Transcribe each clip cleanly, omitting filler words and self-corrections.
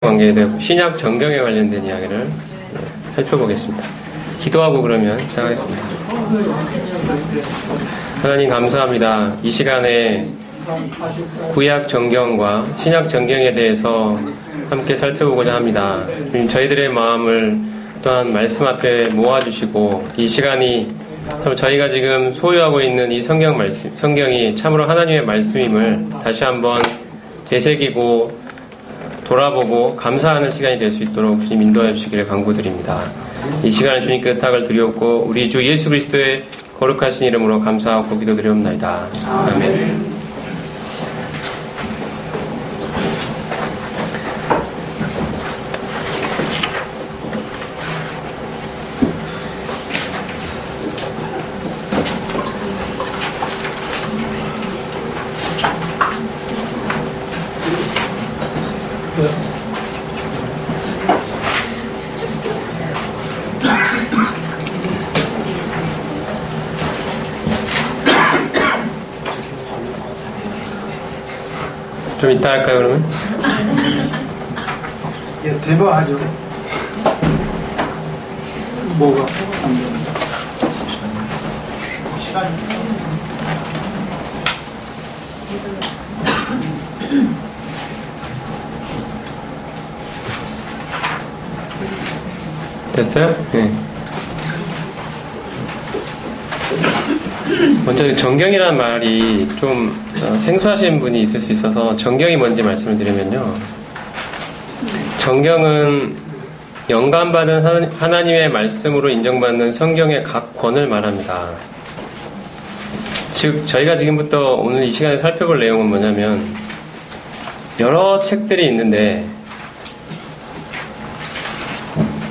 관계에 대해 신약 정경에 관련된 이야기를 살펴보겠습니다. 기도하고 그러면 시작하겠습니다. 하나님 감사합니다. 이 시간에 구약 정경과 신약 정경에 대해서 함께 살펴보고자 합니다. 저희들의 마음을 또한 말씀 앞에 모아주시고 이 시간이 저희가 지금 소유하고 있는 이 성경이 참으로 하나님의 말씀임을 다시 한번 되새기고 돌아보고 감사하는 시간이 될 수 있도록 주님 인도해 주시기를 간구드립니다. 이 시간에 주님께 의탁을 드리옵고 우리 주 예수 그리스도의 거룩하신 이름으로 감사하고 기도드리옵나이다. 아멘. 좀 이따 할까요, 그러면? 예, 대박하죠. 뭐가? 시간이. 됐어요? 네. 먼저 정경이라는 말이 좀 생소하신 분이 있을 수 있어서 정경이 뭔지 말씀을 드리면요. 정경은 영감받은 하나님의 말씀으로 인정받는 성경의 각 권을 말합니다. 즉 저희가 지금부터 오늘 이 시간에 살펴볼 내용은 뭐냐면 여러 책들이 있는데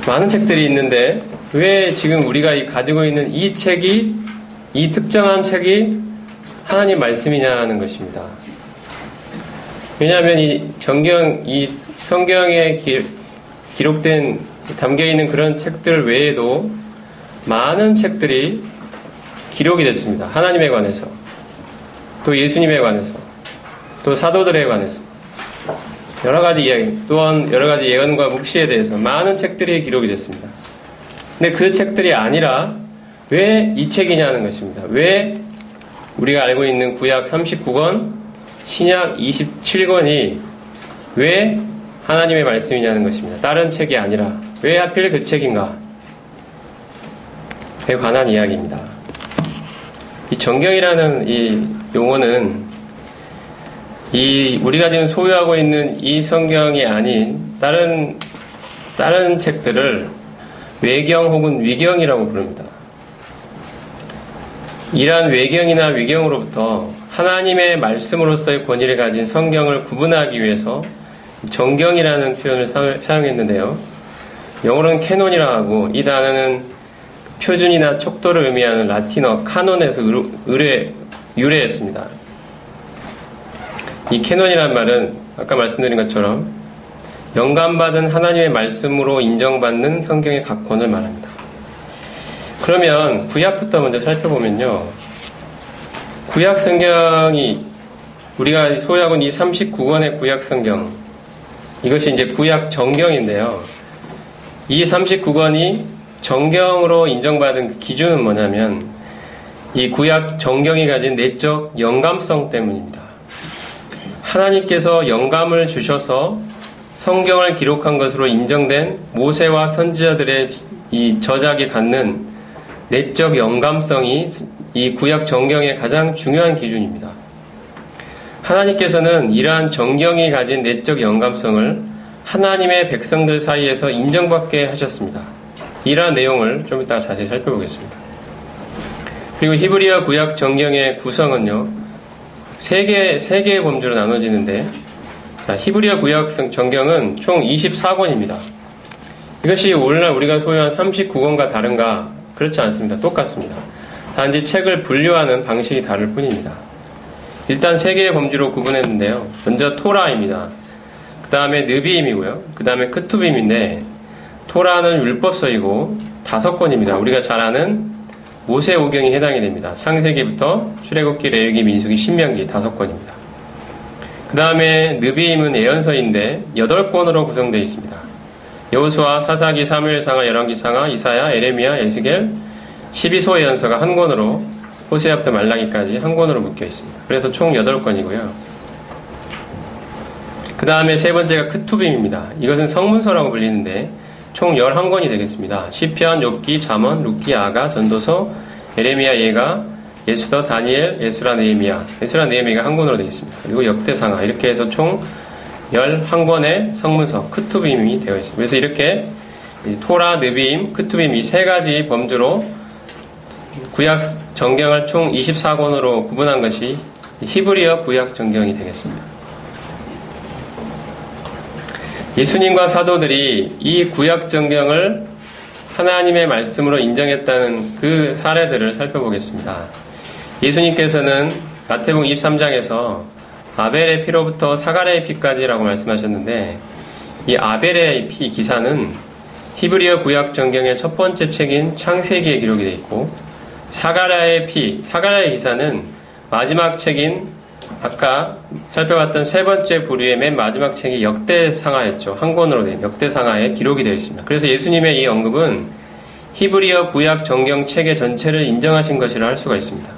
많은 책들이 있는데 왜 지금 우리가 가지고 있는 이 책이 이 특정한 책이 하나님 말씀이냐는 것입니다. 왜냐하면 이 성경에 기록된 담겨있는 그런 책들 외에도 많은 책들이 기록이 됐습니다. 하나님에 관해서 또 예수님에 관해서 또 사도들에 관해서 여러가지 이야기 또한 여러가지 예언과 묵시에 대해서 많은 책들이 기록이 됐습니다. 근데 그 책들이 아니라 왜 이 책이냐는 것입니다. 왜 우리가 알고 있는 구약 39권, 신약 27권이 왜 하나님의 말씀이냐는 것입니다. 다른 책이 아니라 왜 하필 그 책인가? 에 관한 이야기입니다. 이 정경이라는 이 용어는 우리가 지금 소유하고 있는 이 성경이 아닌 다른 책들을 외경 혹은 위경이라고 부릅니다. 이러한 외경이나 위경으로부터 하나님의 말씀으로서의 권위를 가진 성경을 구분하기 위해서 정경이라는 표현을 사용했는데요. 영어로는 캐논이라고 하고 이 단어는 표준이나 척도를 의미하는 라틴어 카논에서 유래했습니다. 이 캐논이라는 말은 아까 말씀드린 것처럼 영감받은 하나님의 말씀으로 인정받는 성경의 각 권을 말합니다. 그러면 구약부터 먼저 살펴보면요. 구약 성경이 우리가 소유하고 있는 이 39권의 구약 성경 이것이 이제 구약 정경인데요. 이 39권이 정경으로 인정받은 그 기준은 뭐냐면 이 구약 정경이 가진 내적 영감성 때문입니다. 하나님께서 영감을 주셔서 성경을 기록한 것으로 인정된 모세와 선지자들의 이 저작이 갖는 내적 영감성이 이 구약 정경의 가장 중요한 기준입니다. 하나님께서는 이러한 정경이 가진 내적 영감성을 하나님의 백성들 사이에서 인정받게 하셨습니다. 이러한 내용을 좀 이따 자세히 살펴보겠습니다. 그리고 히브리어 구약 정경의 구성은요, 세 개의 범주로 나눠지는데, 히브리어 구약 정경은 총 24권입니다. 이것이 오늘날 우리가 소유한 39권과 다른가? 그렇지 않습니다. 똑같습니다. 단지 책을 분류하는 방식이 다를 뿐입니다. 일단 세 개의 범주로 구분했는데요. 먼저 토라입니다. 그 다음에 느비임이고요. 그 다음에 크투빔인데 토라는 율법서이고 5권입니다. 우리가 잘 아는 모세오경이 해당이 됩니다. 창세기부터 출애굽기, 레위기, 민수기, 신명기 5권입니다. 그 다음에 느비임은 예언서인데 8권으로 구성되어 있습니다. 여호수아, 사사기, 사무엘상하, 열왕기상하, 이사야, 에레미야, 에스겔, 12소 예언서가 한 권으로 호세아부터 말라기까지 한 권으로 묶여 있습니다. 그래서 총 8권이고요. 그 다음에 세 번째가 크투빔입니다. 이것은 성문서라고 불리는데 총 11권이 되겠습니다. 시편, 욥기, 잠언, 룻기, 아가, 전도서, 에레미야, 예가, 예스더, 다니엘, 에스라, 느헤미야. 에스라, 느헤미야가 한 권으로 되어 있습니다. 그리고 역대상하 이렇게 해서 총 11권의 성문서 크투빔이 되어 있습니다. 그래서 이렇게 토라, 느비임, 크투빔 이 세 가지 범주로 구약 정경을 총 24권으로 구분한 것이 히브리어 구약 정경이 되겠습니다. 예수님과 사도들이 이 구약 정경을 하나님의 말씀으로 인정했다는 그 사례들을 살펴보겠습니다. 예수님께서는 마태복음 23장에서 아벨의 피로부터 사가랴의 피까지라고 말씀하셨는데 이 아벨의 피 기사는 히브리어 구약 정경의 첫 번째 책인 창세기에 기록이 되어 있고 사가랴의 피, 사가랴의 기사는 마지막 책인 아까 살펴봤던 세 번째 부류의 맨 마지막 책이 역대상하였죠. 한 권으로 된 역대상하에 기록이 되어 있습니다. 그래서 예수님의 이 언급은 히브리어 구약 정경 책의 전체를 인정하신 것이라 할 수가 있습니다.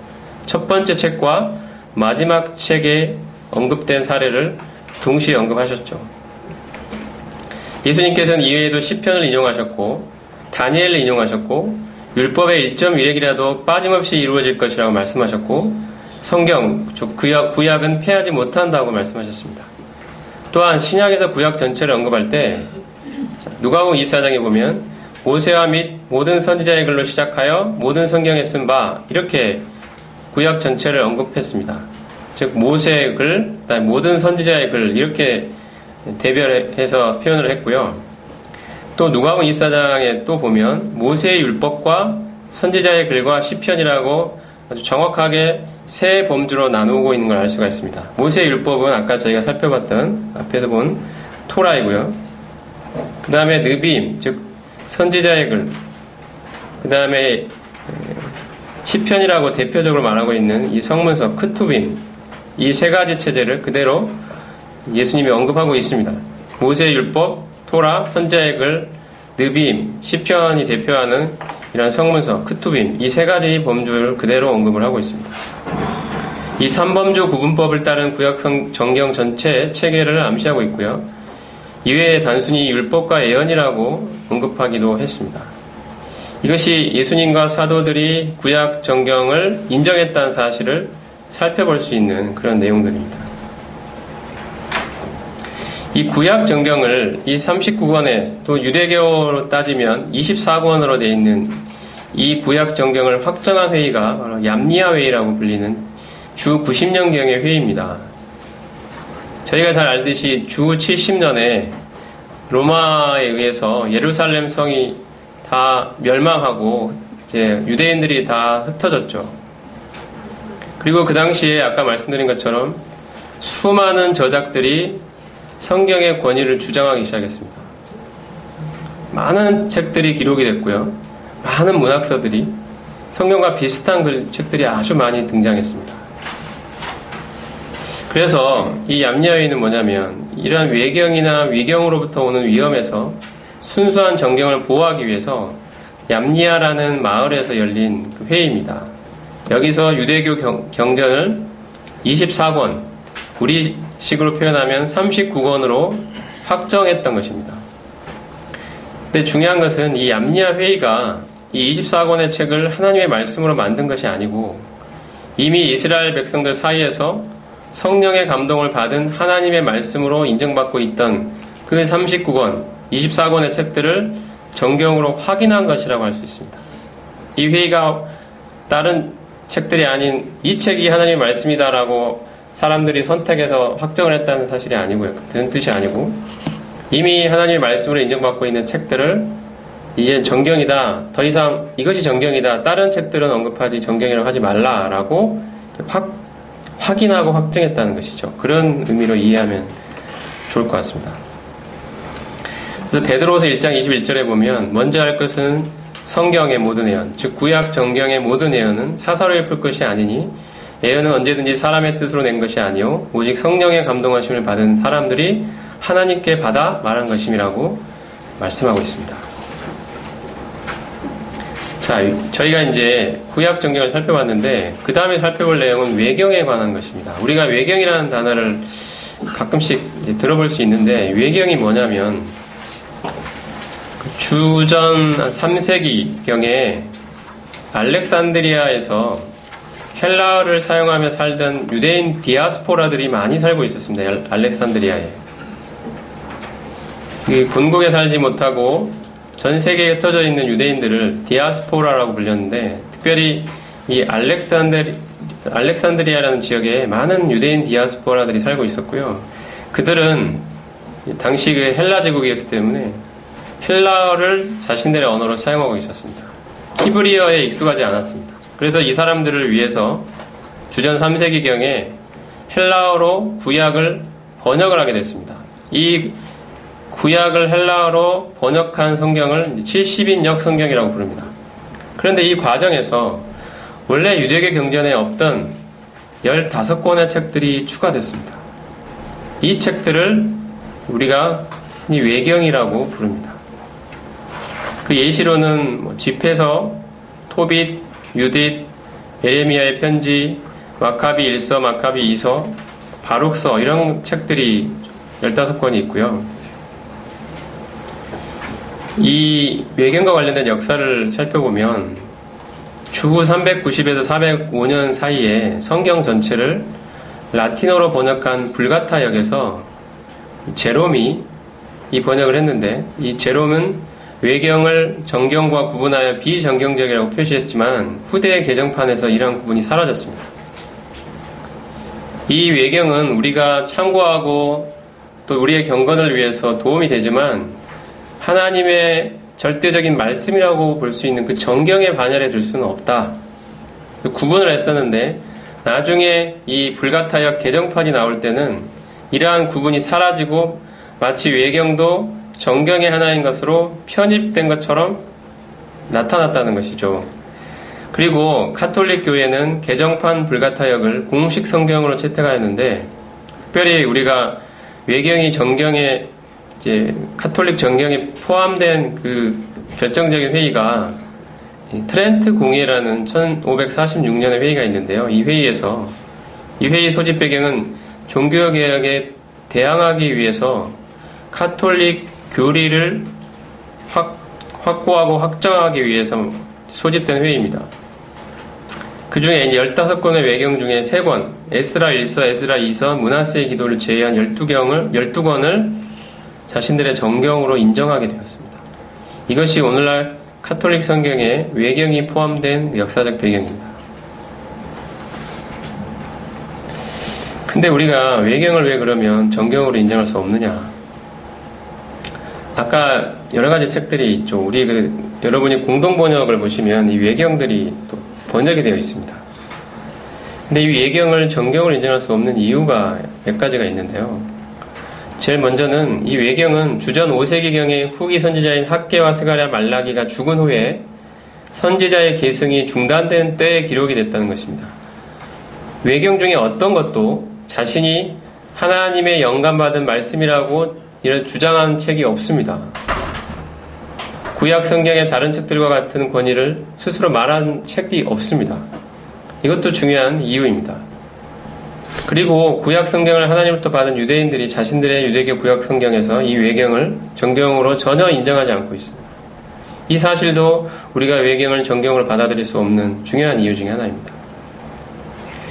첫 번째 책과 마지막 책에 언급된 사례를 동시에 언급하셨죠. 예수님께서는 이외에도 시편을 인용하셨고 다니엘을 인용하셨고 율법의 1.1핵이라도 빠짐없이 이루어질 것이라고 말씀하셨고 성경, 구약은 패하지 못한다고 말씀하셨습니다. 또한 신약에서 구약 전체를 언급할 때 누가복음 24장에 보면 모세와 및 모든 선지자의 글로 시작하여 모든 성경에 쓴 바 이렇게 구약 전체를 언급했습니다. 즉 모세의 글, 모든 선지자의 글 이렇게 대별해서 표현을 했고요. 또 누가복음 24장에 또 보면 모세의 율법과 선지자의 글과 시편이라고 아주 정확하게 세 범주로 나누고 있는 걸 알 수가 있습니다. 모세의 율법은 아까 저희가 살펴봤던 앞에서 본 토라이고요. 그 다음에 느비임, 즉 선지자의 글, 그 다음에 시편이라고 대표적으로 말하고 있는 이 성문서 크투빔, 이 세 가지 체제를 그대로 예수님이 언급하고 있습니다. 모세의 율법, 토라, 선지자의 글, 느비임, 시편이 대표하는 이런 성문서, 크투빔, 이 세 가지 범주를 그대로 언급을 하고 있습니다. 이 3범주 구분법을 따른 구약 정경 전체의 체계를 암시하고 있고요. 이외에 단순히 율법과 예언이라고 언급하기도 했습니다. 이것이 예수님과 사도들이 구약 정경을 인정했다는 사실을 살펴볼 수 있는 그런 내용들입니다. 이 구약 정경을 이 39권에 또 유대교로 따지면 24권으로 되어 있는 이 구약 정경을 확정한 회의가 바로 얌니아 회의라고 불리는 주 90년경의 회의입니다. 저희가 잘 알듯이 주 70년에 로마에 의해서 예루살렘 성이 다 멸망하고 이제 유대인들이 다 흩어졌죠. 그리고 그 당시에 아까 말씀드린 것처럼 수많은 저작들이 성경의 권위를 주장하기 시작했습니다. 많은 책들이 기록이 됐고요. 많은 문학서들이 성경과 비슷한 책들이 아주 많이 등장했습니다. 그래서 이 얌니아회의는 뭐냐면 이러한 외경이나 위경으로부터 오는 위험에서 순수한 정경을 보호하기 위해서 얌니아라는 마을에서 열린 그 회의입니다. 여기서 유대교 경전을 24권, 우리식으로 표현하면 39권으로 확정했던 것입니다. 근데 중요한 것은 이 얌니아 회의가 이 24권의 책을 하나님의 말씀으로 만든 것이 아니고 이미 이스라엘 백성들 사이에서 성령의 감동을 받은 하나님의 말씀으로 인정받고 있던 그 39권, 24권의 책들을 정경으로 확인한 것이라고 할 수 있습니다. 이 회의가 다른 책들이 아닌 이 책이 하나님의 말씀이다라고 사람들이 선택해서 확정을 했다는 사실이 아니고요. 그런 뜻이 아니고 이미 하나님의 말씀으로 인정받고 있는 책들을 이제 정경이다. 더 이상 이것이 정경이다. 다른 책들은 언급하지 정경이라고 하지 말라라고 확인하고 확정했다는 것이죠. 그런 의미로 이해하면 좋을 것 같습니다. 그래서 베드로서 1장 21절에 보면 먼저 할 것은 성경의 모든 예언, 즉 구약 정경의 모든 예언은 사사로이 풀 것이 아니니 예언은 언제든지 사람의 뜻으로 낸 것이 아니요 오직 성령의 감동하심을 받은 사람들이 하나님께 받아 말한 것임이라고 말씀하고 있습니다. 자, 저희가 이제 구약 성경을 살펴봤는데 그 다음에 살펴볼 내용은 외경에 관한 것입니다. 우리가 외경이라는 단어를 가끔씩 이제 들어볼 수 있는데 외경이 뭐냐면 주전 3세기경에 알렉산드리아에서 헬라어를 사용하며 살던 유대인 디아스포라들이 많이 살고 있었습니다. 알렉산드리아에. 본국에 살지 못하고 전 세계에 흩어져 있는 유대인들을 디아스포라라고 불렸는데 특별히 이 알렉산드리아라는 지역에 많은 유대인 디아스포라들이 살고 있었고요. 그들은 당시 그 헬라 제국이었기 때문에 헬라어를 자신들의 언어로 사용하고 있었습니다. 히브리어에 익숙하지 않았습니다. 그래서 이 사람들을 위해서 주전 3세기경에 헬라어로 구약을 번역을 하게 됐습니다. 이 구약을 헬라어로 번역한 성경을 70인역 성경이라고 부릅니다. 그런데 이 과정에서 원래 유대계 경전에 없던 15권의 책들이 추가됐습니다. 이 책들을 우리가 외경이라고 부릅니다. 그 예시로는 지폐서, 토빗, 유딧, 예레미야의 편지, 마카비 1서, 마카비 2서, 바룩서 이런 책들이 15권이 있고요. 이 외경과 관련된 역사를 살펴보면 주후 390에서 405년 사이에 성경 전체를 라틴어로 번역한 불가타역에서 제롬이 이 번역을 했는데 이 제롬은 외경을 정경과 구분하여 비정경적이라고 표시했지만 후대의 개정판에서 이러한 구분이 사라졌습니다. 이 외경은 우리가 참고하고 또 우리의 경건을 위해서 도움이 되지만 하나님의 절대적인 말씀이라고 볼 수 있는 그 정경의 반열에 들 수는 없다. 구분을 했었는데 나중에 이 불가타역 개정판이 나올 때는 이러한 구분이 사라지고 마치 외경도 정경의 하나인 것으로 편입된 것처럼 나타났다는 것이죠. 그리고 카톨릭 교회는 개정판 불가타역을 공식 성경으로 채택하였는데 특별히 우리가 외경이 정경에 이제 카톨릭 정경에 포함된 그 결정적인 회의가 트렌트 공의회라는 1546년의 회의가 있는데요. 이 회의에서 이 회의 소집 배경은 종교개혁에 대항하기 위해서 카톨릭 교리를 확고하고 확정하기 위해서 소집된 회의입니다. 그 중에 15권의 외경 중에 3권, 에스라 1서, 에스라 2서, 므낫세의 기도를 제외한 12권을 자신들의 정경으로 인정하게 되었습니다. 이것이 오늘날 카톨릭 성경에 외경이 포함된 역사적 배경입니다. 근데 우리가 외경을 왜 그러면 정경으로 인정할 수 없느냐? 아까 여러 가지 책들이 있죠. 우리 여러분이 공동 번역을 보시면 이 외경들이 또 번역이 되어 있습니다. 근데 이 외경을 정경으로 인정할 수 없는 이유가 몇 가지가 있는데요. 제일 먼저는 이 외경은 주전 5세기경에 후기 선지자인 학개와 스가랴 말라기가 죽은 후에 선지자의 계승이 중단된 때에 기록이 됐다는 것입니다. 외경 중에 어떤 것도 자신이 하나님의 영감받은 말씀이라고 이런 주장한 책이 없습니다. 구약 성경의 다른 책들과 같은 권위를 스스로 말한 책이 없습니다. 이것도 중요한 이유입니다. 그리고 구약 성경을 하나님으로부터 받은 유대인들이 자신들의 유대교 구약 성경에서 이 외경을 정경으로 전혀 인정하지 않고 있습니다. 이 사실도 우리가 외경을 정경으로 받아들일 수 없는 중요한 이유 중에 하나입니다.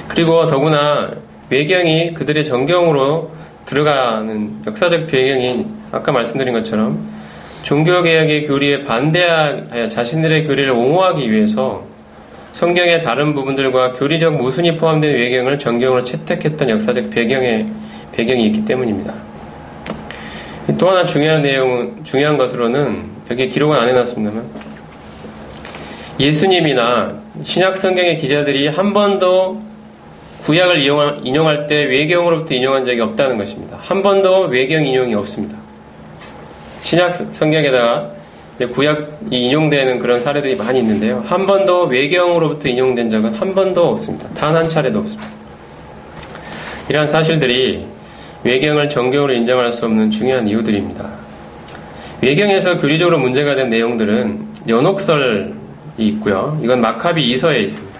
그리고 더구나 외경이 그들의 정경으로 들어가는 역사적 배경이 아까 말씀드린 것처럼 종교개혁의 교리에 반대하여 자신들의 교리를 옹호하기 위해서 성경의 다른 부분들과 교리적 모순이 포함된 외경을 정경으로 채택했던 역사적 배경이 있기 때문입니다. 또 하나 중요한 것으로는 여기에 기록은 안 해놨습니다만 예수님이나 신약 성경의 기자들이 한 번도 구약을 인용할 때 외경으로부터 인용한 적이 없다는 것입니다. 한 번도 외경 인용이 없습니다. 신약 성경에다가 구약이 인용되는 그런 사례들이 많이 있는데요. 한 번도 외경으로부터 인용된 적은 한 번도 없습니다. 단 한 차례도 없습니다. 이러한 사실들이 외경을 정경으로 인정할 수 없는 중요한 이유들입니다. 외경에서 교리적으로 문제가 된 내용들은 연옥설이 있고요. 이건 마카비 2서에 있습니다.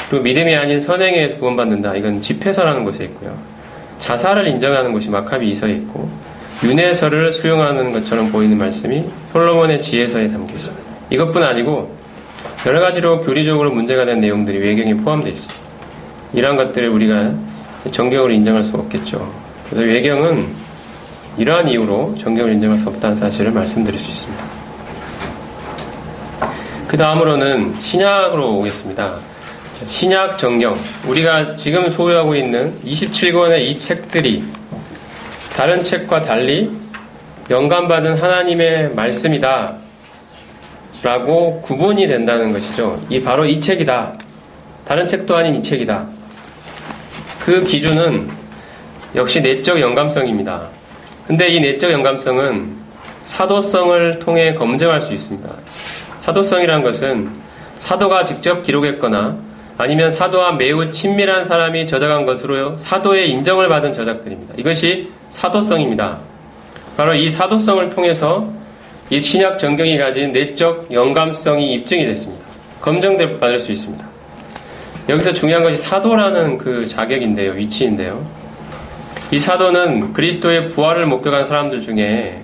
그리고 믿음이 아닌 선행에 의해서 구원받는다. 이건 집회서라는 곳에 있고요. 자살을 인정하는 곳이 마카비 2서에 있고, 윤회서를 수용하는 것처럼 보이는 말씀이 솔로몬의 지혜서에 담겨 있습니다. 이것뿐 아니고 여러 가지로 교리적으로 문제가 된 내용들이 외경에 포함되어 있습니다. 이러한 것들을 우리가 정경으로 인정할 수 없겠죠. 그래서 외경은 이러한 이유로 정경을 인정할 수 없다는 사실을 말씀드릴 수 있습니다. 그 다음으로는 신약으로 오겠습니다. 신약 정경, 우리가 지금 소유하고 있는 27권의 이 책들이 다른 책과 달리 영감받은 하나님의 말씀이다 라고 구분이 된다는 것이죠. 바로 이 책이다. 다른 책도 아닌 이 책이다. 그 기준은 역시 내적 영감성입니다. 근데 이 내적 영감성은 사도성을 통해 검증할 수 있습니다. 사도성이란 것은 사도가 직접 기록했거나 아니면 사도와 매우 친밀한 사람이 저작한 것으로 사도의 인정을 받은 저작들입니다. 이것이 사도성입니다. 바로 이 사도성을 통해서 이 신약 정경이 가진 내적 영감성이 입증이 됐습니다. 검증받을 수 있습니다. 여기서 중요한 것이 사도라는 그 자격인데요, 위치인데요. 이 사도는 그리스도의 부활을 목격한 사람들 중에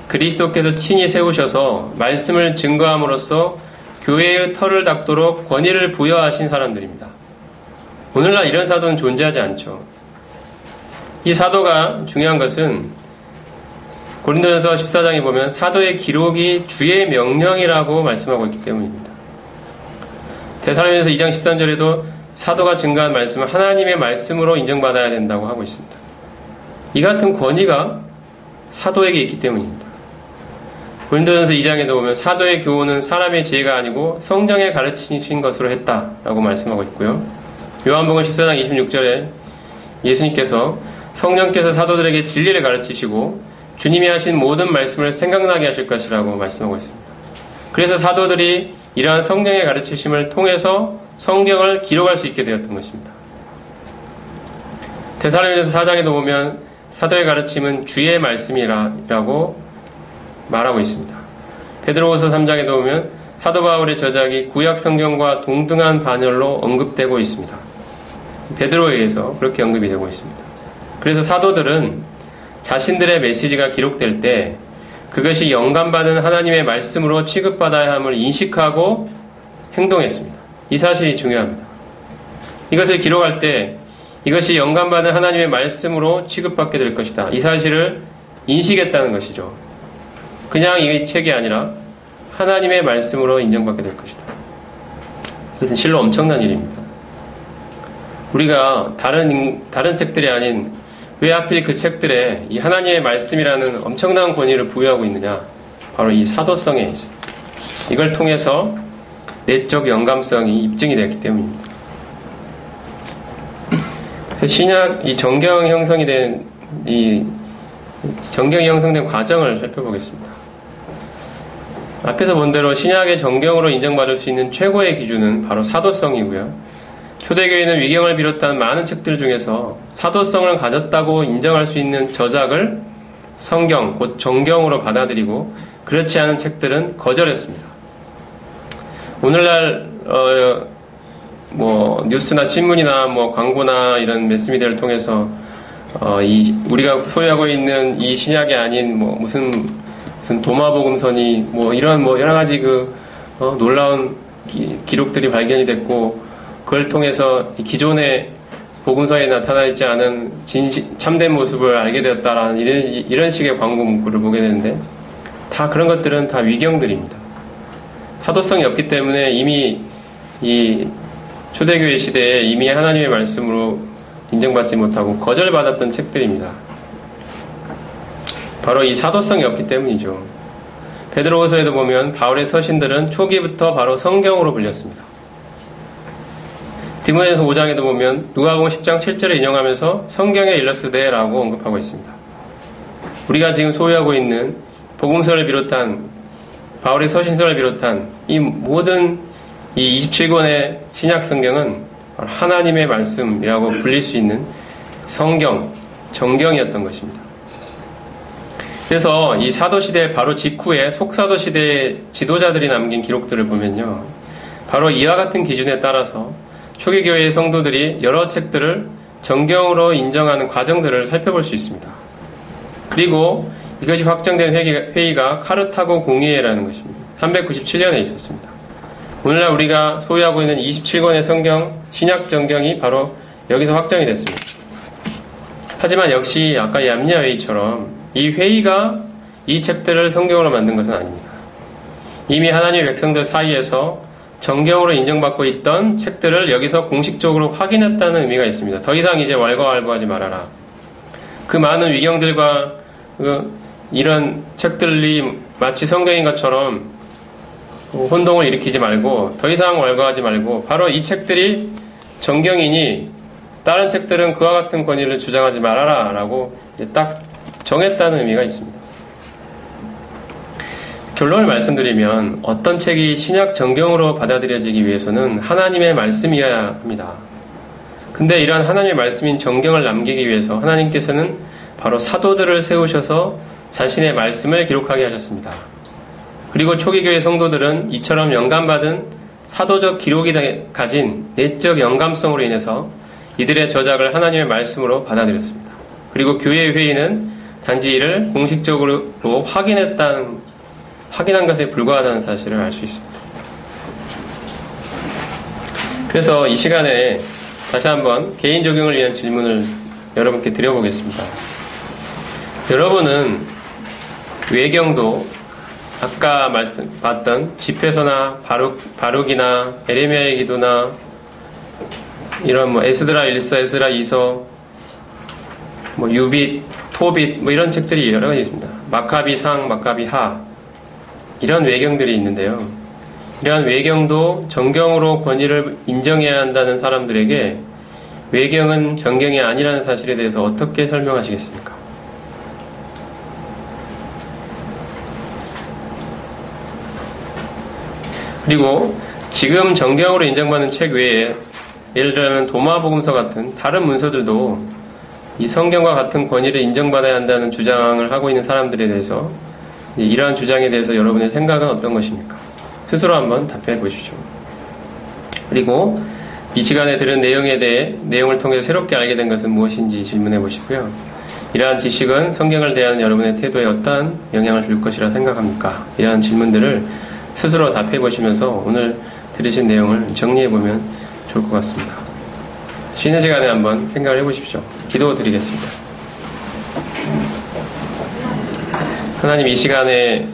그리스도께서 친히 세우셔서 말씀을 증거함으로써 교회의 털을 닦도록 권위를 부여하신 사람들입니다. 오늘날 이런 사도는 존재하지 않죠. 이 사도가 중요한 것은 고린도전서 14장에 보면 사도의 기록이 주의 명령이라고 말씀하고 있기 때문입니다. 데살로니가서 2장 13절에도 사도가 증거한 말씀은 하나님의 말씀으로 인정받아야 된다고 하고 있습니다. 이 같은 권위가 사도에게 있기 때문입니다. 고린도전서 2장에도 보면 사도의 교훈은 사람의 지혜가 아니고 성령에 가르치신 것으로 했다라고 말씀하고 있고요. 요한복음 14장 26절에 예수님께서 성령께서 사도들에게 진리를 가르치시고 주님이 하신 모든 말씀을 생각나게 하실 것이라고 말씀하고 있습니다. 그래서 사도들이 이러한 성령의 가르치심을 통해서 성경을 기록할 수 있게 되었던 것입니다. 데살로니가서 4장에도 보면 사도의 가르침은 주의 말씀이라고 말하고 있습니다. 베드로후서 3장에도 보면 사도 바울의 저작이 구약 성경과 동등한 반열로 언급되고 있습니다. 베드로에 의해서 그렇게 언급이 되고 있습니다. 그래서 사도들은 자신들의 메시지가 기록될 때 그것이 영감받은 하나님의 말씀으로 취급받아야 함을 인식하고 행동했습니다. 이 사실이 중요합니다. 이것을 기록할 때 이것이 영감받은 하나님의 말씀으로 취급받게 될 것이다. 이 사실을 인식했다는 것이죠. 그냥 이 책이 아니라 하나님의 말씀으로 인정받게 될 것이다. 그것은 실로 엄청난 일입니다. 우리가 다른 책들이 아닌 왜 하필 그 책들에 이 하나님의 말씀이라는 엄청난 권위를 부여하고 있느냐? 바로 이 사도성에 있습니다. 이걸 통해서 내적 영감성이 입증이 됐기 때문입니다. 그래서 신약 이 정경이 형성된 과정을 살펴보겠습니다. 앞에서 본 대로 신약의 정경으로 인정받을 수 있는 최고의 기준은 바로 사도성이고요. 초대교회는 위경을 비롯한 많은 책들 중에서 사도성을 가졌다고 인정할 수 있는 저작을 성경, 곧 정경으로 받아들이고 그렇지 않은 책들은 거절했습니다. 오늘날 뉴스나 신문이나 광고나 이런 매스미디어를 통해서 우리가 소유하고 있는 이 신약이 아닌 무슨 도마복음서니 이런 여러 가지 놀라운 기록들이 발견이 됐고 그걸 통해서 기존의 복음서에 나타나 있지 않은 참된 모습을 알게 되었다라는 이런 식의 광고 문구를 보게 되는데 다 그런 것들은 다 위경들입니다. 사도성이 없기 때문에 이미 이 초대교회 시대에 이미 하나님의 말씀으로 인정받지 못하고 거절받았던 책들입니다. 바로 이 사도성이 없기 때문이죠. 베드로후서에도 보면 바울의 서신들은 초기부터 바로 성경으로 불렸습니다. 디모데전서 5장에도 보면 누가복음 10장 7절을 인용하면서 성경에 일렀으되라고 언급하고 있습니다. 우리가 지금 소유하고 있는 복음서를 비롯한 바울의 서신서를 비롯한 이 모든 이 27권의 신약 성경은 하나님의 말씀이라고 불릴 수 있는 성경, 정경이었던 것입니다. 그래서 이 사도시대 바로 직후에 속사도시대의 지도자들이 남긴 기록들을 보면요, 바로 이와 같은 기준에 따라서 초기교회의 성도들이 여러 책들을 정경으로 인정하는 과정들을 살펴볼 수 있습니다. 그리고 이것이 확정된 회의가 카르타고 공의회라는 것입니다. 397년에 있었습니다. 오늘날 우리가 소유하고 있는 27권의 성경, 신약 정경이 바로 여기서 확정이 됐습니다. 하지만 역시 아까 얌야 회의처럼 이 회의가 이 책들을 성경으로 만든 것은 아닙니다. 이미 하나님의 백성들 사이에서 정경으로 인정받고 있던 책들을 여기서 공식적으로 확인했다는 의미가 있습니다. 더 이상 이제 왈가왈부하지 말아라. 그 많은 위경들과 이런 책들이 마치 성경인 것처럼 혼동을 일으키지 말고 더 이상 왈가하지 말고 바로 이 책들이 정경이니 다른 책들은 그와 같은 권위를 주장하지 말아라 라고 이제 딱 정했다는 의미가 있습니다. 결론을 말씀드리면 어떤 책이 신약 정경으로 받아들여지기 위해서는 하나님의 말씀이어야 합니다. 근데 이러한 하나님의 말씀인 정경을 남기기 위해서 하나님께서는 바로 사도들을 세우셔서 자신의 말씀을 기록하게 하셨습니다. 그리고 초기교회 성도들은 이처럼 영감받은 사도적 기록이 가진 내적 영감성으로 인해서 이들의 저작을 하나님의 말씀으로 받아들였습니다. 그리고 교회의 회의는 단지 이를 공식적으로 확인한 것에 불과하다는 사실을 알 수 있습니다. 그래서 이 시간에 다시 한번 개인 적용을 위한 질문을 여러분께 드려보겠습니다. 여러분은 외경도 아까 봤던 집회서나 바룩이나 에레미야의 기도나 이런 에스드라 1서, 에스드라 2서, 유빗, 토빗 이런 책들이 여러 가지 있습니다. 마카비 상, 마카비 하 이런 외경들이 있는데요. 이러한 외경도 정경으로 권위를 인정해야 한다는 사람들에게 외경은 정경이 아니라는 사실에 대해서 어떻게 설명하시겠습니까? 그리고 지금 정경으로 인정받는 책 외에 예를 들면 도마복음서 같은 다른 문서들도 이 성경과 같은 권위를 인정받아야 한다는 주장을 하고 있는 사람들에 대해서 이러한 주장에 대해서 여러분의 생각은 어떤 것입니까? 스스로 한번 답해 보십시오. 그리고 이 시간에 들은 내용을 통해서 새롭게 알게 된 것은 무엇인지 질문해 보시고요. 이러한 지식은 성경을 대하는 여러분의 태도에 어떠한 영향을 줄 것이라 생각합니까? 이러한 질문들을 스스로 답해 보시면서 오늘 들으신 내용을 정리해 보면 좋을 것 같습니다. 쉬는 시간에 한번 생각을 해 보십시오. 기도 드리겠습니다. 하나님, 이 시간에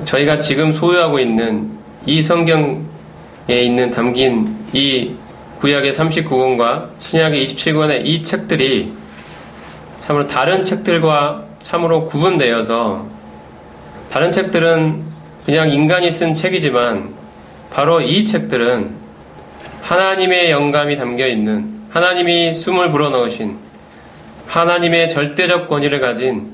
저희가 지금 소유하고 있는 이 성경에 있는 담긴 이 구약의 39권과 신약의 27권의 이 책들이 참으로 다른 책들과 참으로 구분되어서 다른 책들은 그냥 인간이 쓴 책이지만 바로 이 책들은 하나님의 영감이 담겨있는, 하나님이 숨을 불어넣으신 하나님의 절대적 권위를 가진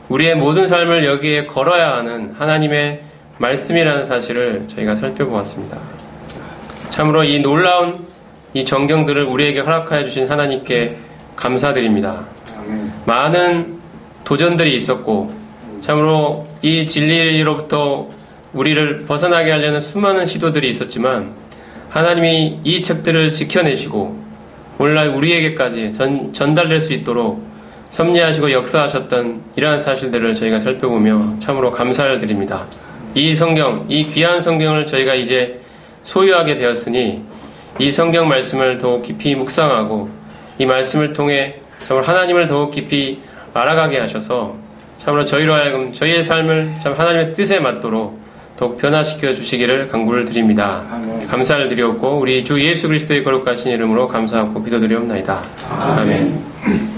우리의 모든 삶을 여기에 걸어야 하는 하나님의 말씀이라는 사실을 저희가 살펴보았습니다. 참으로 이 놀라운 이 정경들을 우리에게 허락하여 주신 하나님께 감사드립니다. 많은 도전들이 있었고 참으로 이 진리로부터 우리를 벗어나게 하려는 수많은 시도들이 있었지만 하나님이 이 책들을 지켜내시고 오늘날 우리에게까지 전달될 수 있도록 섭리하시고 역사하셨던 이러한 사실들을 저희가 살펴보며 참으로 감사를 드립니다. 이 성경, 이 귀한 성경을 저희가 이제 소유하게 되었으니 이 성경 말씀을 더욱 깊이 묵상하고 이 말씀을 통해 참으로 하나님을 더욱 깊이 알아가게 하셔서 참으로 저희로 하여금 저희의 삶을 참 하나님의 뜻에 맞도록 더욱 변화시켜 주시기를 간구를 드립니다. 감사를 드리옵고 우리 주 예수 그리스도의 거룩하신 이름으로 감사하고 기도드리옵나이다. 아멘.